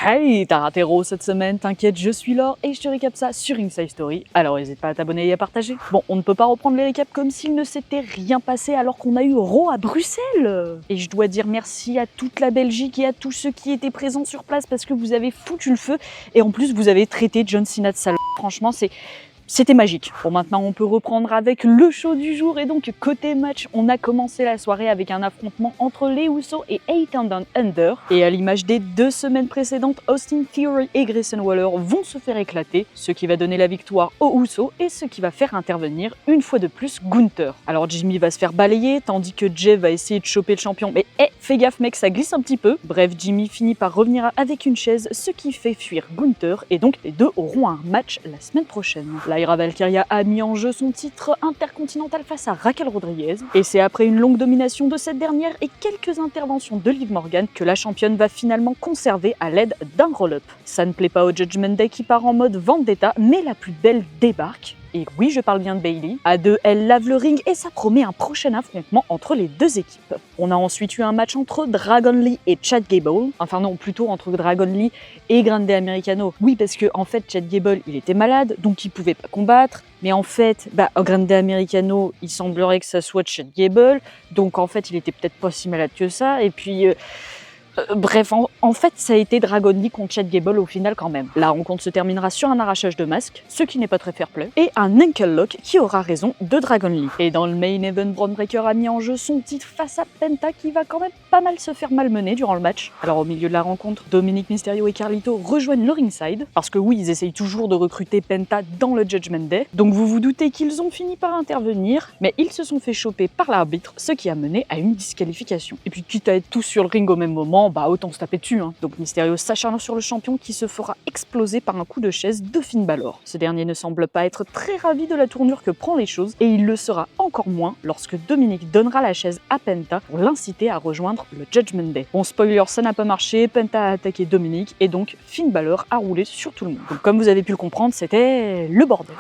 Hey, t'as raté Raw cette semaine, t'inquiète, je suis Laure et je te récap ça sur Inside Story, alors n'hésite pas à t'abonner et à partager. Bon, on ne peut pas reprendre les récaps comme s'il ne s'était rien passé alors qu'on a eu Raw à Bruxelles. Et je dois dire merci à toute la Belgique et à tous ceux qui étaient présents sur place parce que vous avez foutu le feu et en plus vous avez traité John Cena de sale. Franchement, c'était magique. Bon, maintenant on peut reprendre avec le show du jour et donc côté match, on a commencé la soirée avec un affrontement entre les Usos et 8 Down Under. Et à l'image des 2 semaines précédentes, Austin Theory et Grayson Waller vont se faire éclater, ce qui va donner la victoire aux Usos et ce qui va faire intervenir une fois de plus Gunther. Alors Jimmy va se faire balayer tandis que Jay va essayer de choper le champion, mais fais gaffe mec, ça glisse un petit peu. Bref, Jimmy finit par revenir avec une chaise, ce qui fait fuir Gunther et donc les deux auront un match la semaine prochaine. Lyra Valkyria a mis en jeu son titre intercontinental face à Raquel Rodriguez et c'est après une longue domination de cette dernière et quelques interventions de Liv Morgan que la championne va finalement conserver à l'aide d'un roll-up. Ça ne plaît pas au Judgment Day qui part en mode vendetta, mais la plus belle débarque. Et oui, je parle bien de Bayley. À deux, elle lave le ring et ça promet un prochain affrontement entre les deux équipes. On a ensuite eu un match entre Dragon Lee et Chad Gable. Enfin non, plutôt entre Dragon Lee et Grande Americano. Oui, parce que en fait, Chad Gable, il était malade, donc il pouvait pas combattre. Mais en fait, Grande Americano, il semblerait que ça soit Chad Gable. Donc en fait, il était peut-être pas si malade que ça. Et puis... Bref, en fait, ça a été Dragon Lee contre Chad Gable au final quand même. La rencontre se terminera sur un arrachage de masque, ce qui n'est pas très fair-play, et un ankle lock qui aura raison de Dragon Lee. Et dans le main event, Bron Breakker a mis en jeu son titre face à Penta qui va quand même pas mal se faire malmener durant le match. Alors au milieu de la rencontre, Dominic Mysterio et Carlito rejoignent le ringside, parce que oui, ils essayent toujours de recruter Penta dans le Judgment Day, donc vous vous doutez qu'ils ont fini par intervenir, mais ils se sont fait choper par l'arbitre, ce qui a mené à une disqualification. Et puis quitte à être tous sur le ring au même moment, autant se taper dessus. Donc Mysterio s'acharne sur le champion qui se fera exploser par un coup de chaise de Finn Balor. Ce dernier ne semble pas être très ravi de la tournure que prend les choses et il le sera encore moins lorsque Dominic donnera la chaise à Penta pour l'inciter à rejoindre le Judgment Day. Bon spoiler, ça n'a pas marché, Penta a attaqué Dominic et donc Finn Balor a roulé sur tout le monde. Donc comme vous avez pu le comprendre, c'était le bordel.